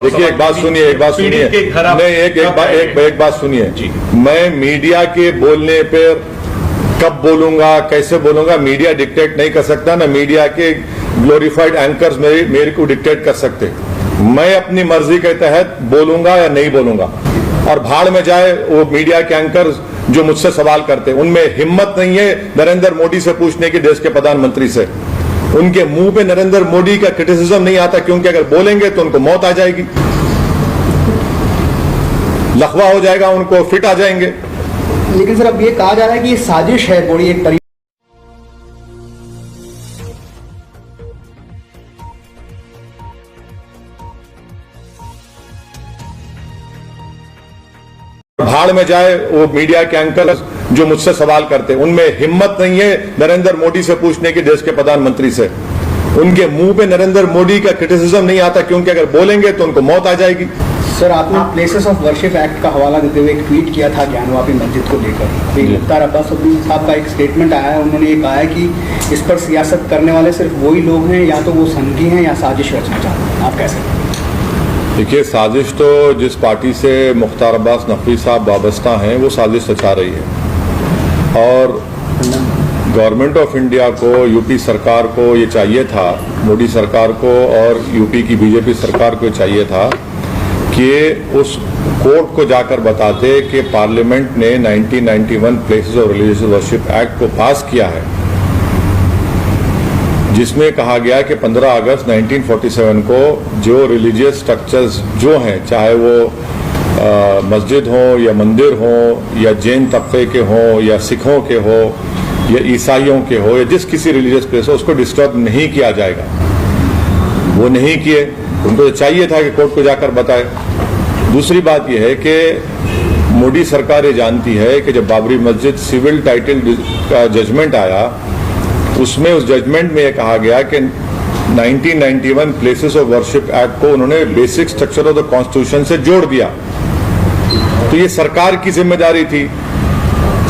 देखिए एक बात सुनिए नहीं, एक बात सुनिए। मैं मीडिया के बोलने पर कब बोलूंगा, कैसे बोलूंगा, मीडिया डिक्टेट नहीं कर सकता, ना मीडिया के ग्लोरीफाइड एंकर्स मेरे को डिक्टेट कर सकते। मैं अपनी मर्जी के तहत बोलूंगा या नहीं बोलूंगा, और भाड़ में जाए वो मीडिया के एंकर्स जो मुझसे सवाल करते, उनमें हिम्मत नहीं है नरेंद्र मोदी से पूछने की, देश के प्रधानमंत्री से। उनके मुंह पे नरेंद्र मोदी का क्रिटिसिज्म नहीं आता, क्योंकि अगर बोलेंगे तो उनको मौत आ जाएगी, लखवा हो जाएगा, उनको फिट आ जाएंगे। लेकिन सर अब ये कहा जा रहा है कि ये साजिश है, बड़ी एक भाड़ में जाए वो मीडिया के एंकर जो मुझसे सवाल करते, उनमें हिम्मत नहीं है नरेंद्र मोदी से पूछने की, देश के प्रधानमंत्री से। उनके मुंह पे नरेंद्र मोदी का क्रिटिसिज्म नहीं आता, क्योंकि अगर बोलेंगे तो उनको मौत आ जाएगी। सर आपने प्लेसेस ऑफ वर्शिप एक्ट का हवाला देते हुए एक ट्वीट किया था ज्ञानवापी मस्जिद को लेकर। मुख्तार अब्बास नकवी साहब का एक स्टेटमेंट आया है, उन्होंने ये कहा है कि इस पर सियासत करने वाले सिर्फ वही लोग हैं, या तो वो संघी हैं या साजिश रचना चाहते हैं। आप कैसे? देखिए, साजिश तो जिस पार्टी से मुख्तार अब्बास नकवी साहब वाबस्ता हैं वो साजिश रचा रही है, और गवर्नमेंट ऑफ इंडिया को, यूपी सरकार को ये चाहिए था, मोदी सरकार को और यूपी की बीजेपी सरकार को चाहिए था कि उस कोर्ट को जाकर बताते कि पार्लियामेंट ने 1991 places of religious worship act को पास किया है, जिसमें कहा गया कि 15 अगस्त 1947 को जो रिलीजियस स्ट्रक्चर्स जो हैं, चाहे वो मस्जिद हो या मंदिर हो या जैन तबके के हो या सिखों के हो या ईसाइयों के हो या जिस किसी रिलीजियस प्लेस हो, उसको डिस्टर्ब नहीं किया जाएगा। वो नहीं किए, उनको तो चाहिए था कि कोर्ट को जाकर बताए। दूसरी बात यह है कि मोदी सरकार ये जानती है कि जब बाबरी मस्जिद सिविल टाइटल का जजमेंट आया, उसमें उस जजमेंट में यह कहा गया कि 1991 प्लेसेस ऑफ वर्शिप एक्ट को उन्होंने basic structure of the constitution से जोड़ दिया। तो ये सरकार की जिम्मेदारी थी,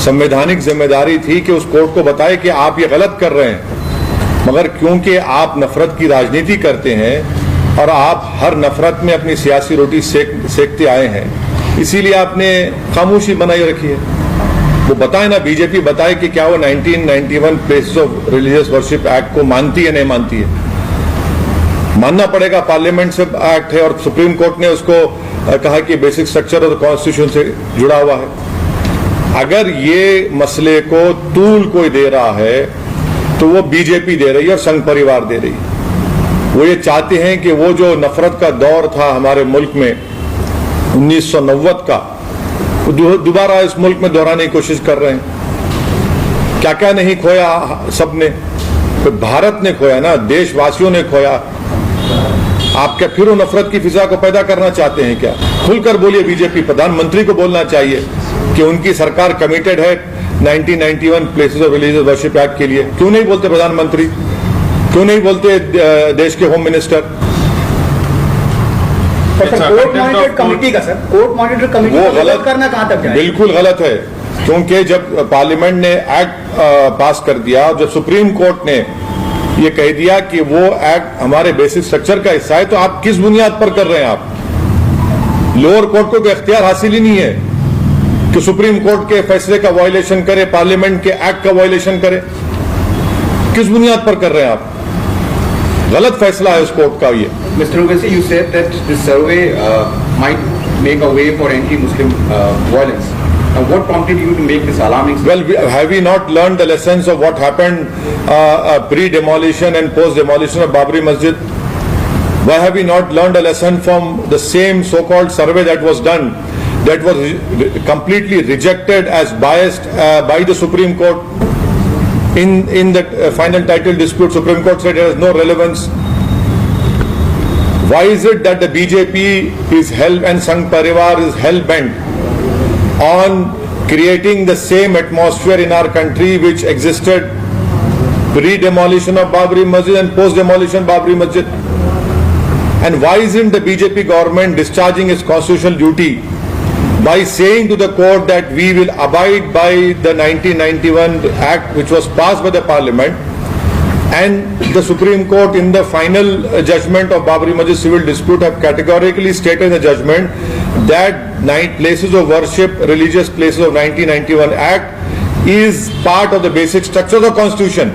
संवैधानिक जिम्मेदारी थी कि उस कोर्ट को बताए कि आप ये गलत कर रहे हैं। मगर क्योंकि आप नफरत की राजनीति करते हैं और आप हर नफरत में अपनी सियासी रोटी सेकते आए हैं, इसीलिए आपने खामोशी बनाई रखी है। वो बताए ना, बीजेपी बताए कि क्या वो 1991 places of religious worship act को मानती है, नहीं मानती है। मानना पड़ेगा, पार्लियामेंट से एक्ट है और सुप्रीम कोर्ट ने उसको कहा कि basic structure of the constitution से जुड़ा हुआ है। अगर ये मसले को तूल कोई दे रहा है तो वो बीजेपी दे रही है और संघ परिवार दे रही है। वो ये चाहते हैं कि वो जो नफरत का दौर था हमारे मुल्क में 1990 का, दोबारा इस मुल्क में दोहराने की कोशिश कर रहे हैं। क्या क्या नहीं खोया सबने, तो भारत ने खोया ना, देशवासियों ने खोया। आप क्या फिर वो नफरत की फिजा को पैदा करना चाहते हैं क्या? खुलकर बोलिए, बीजेपी प्रधानमंत्री को बोलना चाहिए कि उनकी सरकार कमिटेड है 1991 places of religious worship act के लिए। क्यों नहीं बोलते प्रधानमंत्री? क्यों नहीं बोलते देश के home minister? Court monitored committee का सर, कोर्ट मॉनिटर्ड कमेटी वो गलत करना कहां तक जाए? बिल्कुल गलत है, क्योंकि जब पार्लियामेंट ने एक्ट पास कर दिया, जब सुप्रीम कोर्ट ने ये कह दिया कि वो एक्ट हमारे बेसिक स्ट्रक्चर का हिस्सा है, तो आप किस बुनियाद पर कर रहे हैं? आप लोअर कोर्ट को कोई इख्तियार हासिल ही नहीं है कि सुप्रीम कोर्ट के फैसले का वायलेशन करे, पार्लियामेंट के एक्ट का वायलेशन करे। किस बुनियाद पर कर रहे हैं आप? गलत फैसला है उस कोर्ट का ये। Mr. Urvaisi, you said that this survey might make a way for anti-Muslim violence. Now, what prompted you to make this alarming? Well, have we not learned the lessons of what happened pre-demolition and post-demolition of Babri Masjid? Why have we not learned a lesson from the same so-called survey that was done, that was completely rejected as biased by the Supreme Court? In the final title dispute, Supreme Court said it has no relevance. Why is it that the BJP is and Sangh Parivar is hell-bent on creating the same atmosphere in our country which existed pre-demolition of Babri Masjid and post-demolition Babri Masjid? And why isn't the BJP government discharging its constitutional duty by saying to the court that we will abide by the 1991 Act which was passed by the Parliament And the Supreme Court in the final judgment of Babri Masjid civil dispute have categorically stated in the judgment that places of worship, religious places of 1991 Act is part of the basic structure of the Constitution.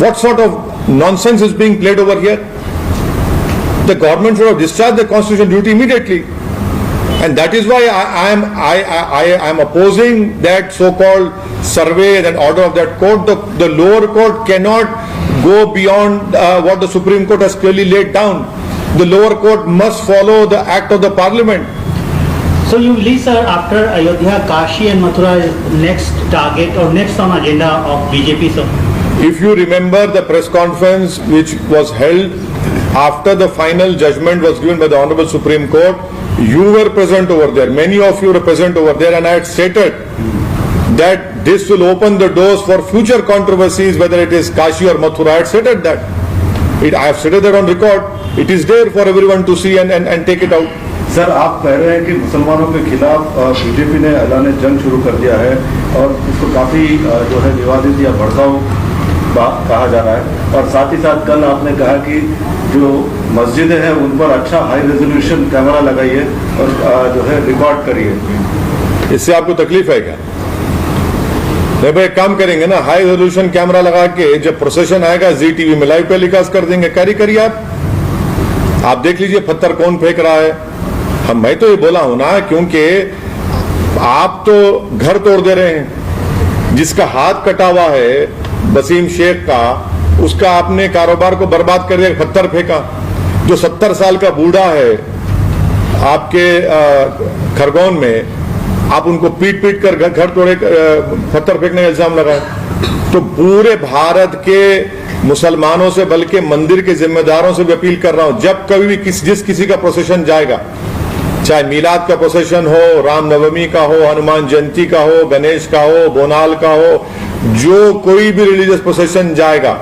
What sort of nonsense is being played over here? The government should have discharged the constitutional duty immediately. And that is why I am opposing that so-called survey and order of that court. The lower court cannot go beyond what the Supreme Court has clearly laid down. The lower court must follow the act of the parliament. So you believe, sir, after Ayodhya, Kashi and Mathura is next target or next on agenda of BJP, sir? If you remember the press conference which was held after the final judgment was given by the Honorable Supreme Court, you were present over there. Many of you were present over there, and I had stated that this will open the doors for future controversies, whether it is Kashi or Mathura. I had stated that. I have stated that on record. It is there for everyone to see and take it out. Sir, आप कह रहे हैं कि मुसलमानों के खिलाफ BJP ने ऐलान जंग शुरू कर दिया है और इसको काफी जो है विवादित या भड़काऊ बात कहा जा रहा है, और साथ ही साथ कल आपने कहा कि जो मस्जिदें हैं उन पर अच्छा हाई रेजोल्यूशन कैमरा लगाइए और जो है रिकॉर्ड करिए। इससे आपको तकलीफ है क्या? नहीं भाई, काम करेंगे ना, हाई रेजोल्यूशन कैमरा लगा के जब प्रोसेशन आएगा जी टीवी में लाइव टेलीकास्ट कर देंगे। कैरी करिए आप देख लीजिए पत्थर कौन फेंक रहा है। मैं तो ये बोला हूं ना, क्योंकि आप तो घर तोड़ दे रहे हैं। जिसका हाथ कटा हुआ है वसीम शेख का, उसका आपने कारोबार को बर्बाद कर दिया, पत्थर फेंका। जो 70 साल का बूढ़ा है आपके खरगोन में, आप उनको पीट पीट कर घर तोड़े, पत्थर फेंकने का इल्जाम लगाए। तो पूरे भारत के मुसलमानों से, बल्कि मंदिर के जिम्मेदारों से भी अपील कर रहा हूं, जब कभी भी जिस किसी का प्रोसेशन जाएगा, चाहे मीलाद का प्रोसेशन हो, रामनवमी का हो, हनुमान जयंती का हो, गणेश का हो, बोनाल का हो, जो कोई भी रिलीजियस प्रोसेशन जाएगा,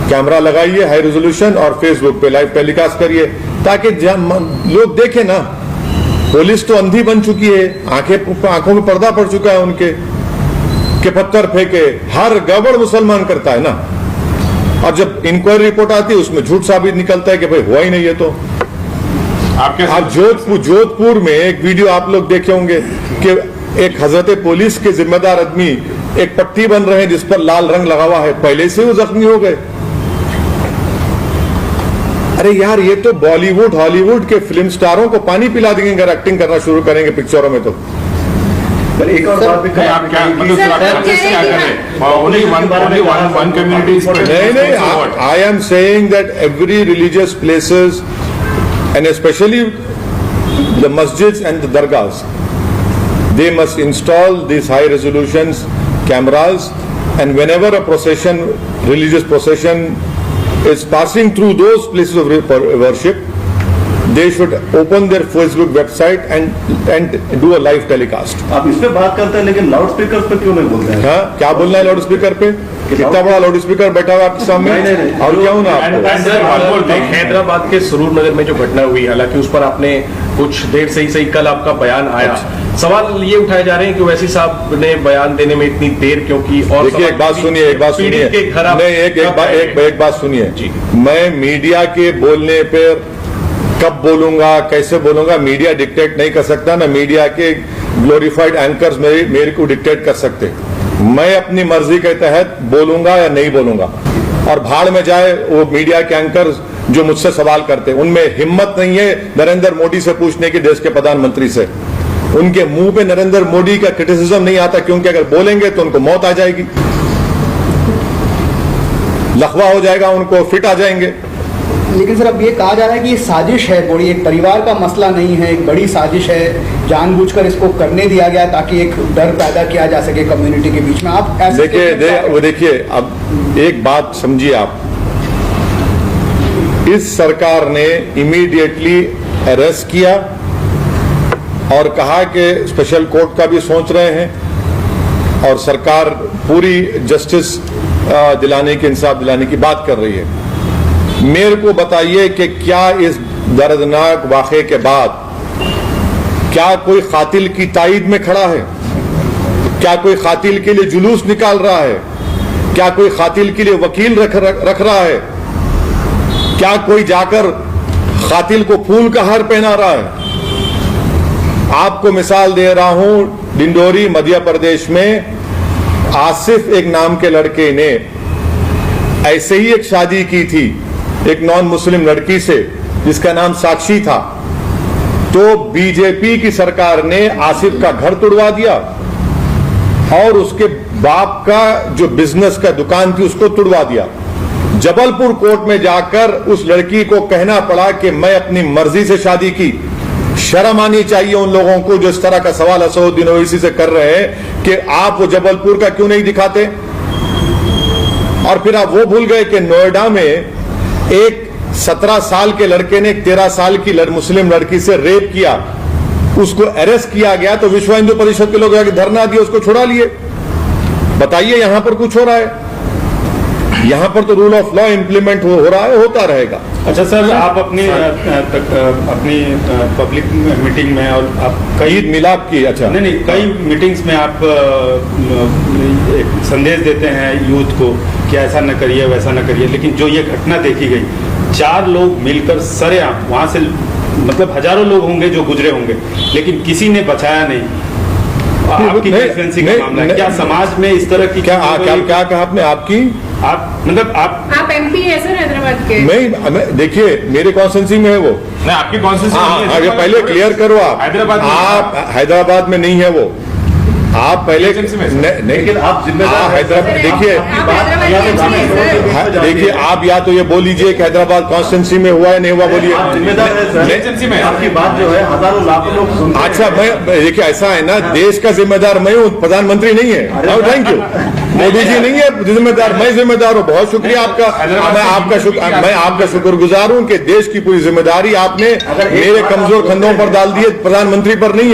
कैमरा लगाइए हाई रेजोल्यूशन और फेसबुक पे लाइव टेलीकास्ट करिए, ताकि लोग देखें ना। पुलिस तो अंधी बन चुकी है, आंखों में पर्दा पड़ चुका है उनके, के पत्थर फेंके, हर गड़बड़ मुसलमान करता है ना। और जब इंक्वायरी रिपोर्ट आती है उसमें झूठ साबित निकलता है कि भाई हुआ ही नहीं है। तो आप जोधपुर में एक वीडियो आप लोग देखे होंगे कि एक हजरत पुलिस के जिम्मेदार आदमी एक पट्टी बन रहे हैं जिस पर लाल रंग लगा हुआ है, पहले से वो जख्मी हो गए। अरे यार, ये तो बॉलीवुड हॉलीवुड के फिल्म स्टारों को पानी पिला देंगे अगर एक्टिंग करना शुरू करेंगे पिक्चरों में। तो एक और बात भी आप क्या करें? Only one community is present. नहीं, I am saying that every religious places and especially the masjids and the dargahs, they must install these high resolutions cameras, and whenever a procession, religious procession is passing through those places of worship, they should open their Facebook website and do a live telecast. आप इस पे बात करते हैं लेकिन loud speaker पे क्यों नहीं बोलते हैं? हाँ, क्या बोलना है लाउड स्पीकर पे? कितना बड़ा लाउड स्पीकर बैठा हुआ आपके सामने? और क्या हूं ना आपको? हैदराबाद के सुरूर नगर में जो घटना हुई, हालांकि उस पर आपने कुछ देर से ही कल आपका बयान आया। सवाल ये उठाए जा रहे हैं कि वैसी साहब ने बयान देने में इतनी देर क्यों की? और देखिए, एक बात सुनिए, एक बात सुनिए जी। मैं मीडिया के बोलने पर कब बोलूंगा, कैसे बोलूंगा, मीडिया डिक्टेट नहीं कर सकता ना। मीडिया के ग्लोरीफाइड एंकर्स मेरे को डिक्टेट कर सकते। मैं अपनी मर्जी के तहत बोलूंगा या नहीं बोलूंगा, और भाड़ में जाए वो मीडिया के एंकर्स जो मुझसे सवाल करते। उनमें हिम्मत नहीं है नरेंद्र मोदी से पूछने की, देश के प्रधानमंत्री से। उनके मुंह पे नरेंद्र मोदी का क्रिटिसिज्म नहीं आता, क्योंकि अगर बोलेंगे तो उनको मौत आ जाएगी, लखवा हो जाएगा, उनको फिट आ जाएंगे। लेकिन सर, अब ये कहा जा रहा है कि ये साजिश है बड़ी, एक परिवार का मसला नहीं है, एक बड़ी साजिश है, जानबूझकर इसको करने दिया गया ताकि एक डर पैदा किया जा सके कम्युनिटी के बीच में। आप देखिए, अब एक बात समझिए आप, इस सरकार ने इमीडिएटली अरेस्ट किया और कहा कि स्पेशल कोर्ट का भी सोच रहे हैं, और सरकार पूरी जस्टिस दिलाने की, इंसाफ दिलाने की बात कर रही है। मेरे को बताइए कि क्या इस दर्दनाक वाक़े के बाद क्या कोई कातिल की ताईद में खड़ा है? क्या कोई कातिल के लिए जुलूस निकाल रहा है? क्या कोई कातिल के लिए वकील रख रहा है? क्या कोई जाकर कातिल को फूल का हार पहना रहा है? आपको मिसाल दे रहा हूं, डिंडोरी मध्य प्रदेश में आसिफ एक नाम के लड़के ने ऐसे ही एक शादी की थी एक नॉन मुस्लिम लड़की से जिसका नाम साक्षी था। तो बीजेपी की सरकार ने आसिफ का घर तुड़वा दिया और उसके बाप का जो बिजनेस का दुकान थी उसको तुड़वा दिया। जबलपुर कोर्ट में जाकर उस लड़की को कहना पड़ा कि मैं अपनी मर्जी से शादी की। शर्म आनी चाहिए उन लोगों को जो इस तरह का सवाल असदुद्दीन ओवैसी से कर रहे हैं कि आप वो जबलपुर का क्यों नहीं दिखाते। और फिर आप वो भूल गए कि नोएडा में एक 17 साल के लड़के ने एक 13 साल की मुस्लिम लड़की से रेप किया, उसको अरेस्ट किया गया तो विश्व हिंदू परिषद के लोग धरना दिए, उसको छुड़ा लिए। बताइए यहां पर कुछ हो रहा है? यहां पर तो रूल ऑफ लॉ इंप्लीमेंट हो रहा है, होता रहेगा। अच्छा सर, आप अपनी पब्लिक मीटिंग में और आप कई ईद मिलाप की, अच्छा नहीं कई मीटिंग्स में आप एक संदेश देते हैं यूथ को कि ऐसा न करिए वैसा न करिए, लेकिन जो ये घटना देखी गई, 4 लोग मिलकर सरेआम वहां से, मतलब हजारों लोग होंगे जो गुजरे होंगे, लेकिन किसी ने बचाया नहीं। आपकी कॉन्स्टिट्यूएंसी का मामला है, क्या समाज में इस तरह की क्या कहा आपने? आपकी आप एमपी है सर हैदराबाद के? मैं देखिए मेरे कॉन्स्टिट्यूंसी में है वो। नहीं, आपकी कॉन्स्टिट्यूंसी नहीं है। आगे पहले क्लियर करो आप हैदराबाद में नहीं है वो। आप पहले नहीं, लेकिन आप जिम्मेदार हैदराबाद देखिए आप या तो ये बोल लीजिए कि हैदराबाद कॉन्स्टिट्यूंसी में हुआ है नहीं हुआ, बोलिए। आप जिम्मेदार है सर, एजेंसी में आपकी बात जो है हजारों लाखों लोग सुनते हैं। अच्छा, मैं देखिए ऐसा है ना, देश का जिम्मेदार मैं हूँ, प्रधानमंत्री नहीं है। Thank you. मोदी जी नहीं है जिम्मेदार, मैं जिम्मेदार हूँ। बहुत शुक्रिया आपका, मैं आपका शुक्रगुजार हूँ कि देश की पूरी जिम्मेदारी आपने मेरे कमजोर कंधों पर डाल दी है, प्रधानमंत्री पर नहीं है।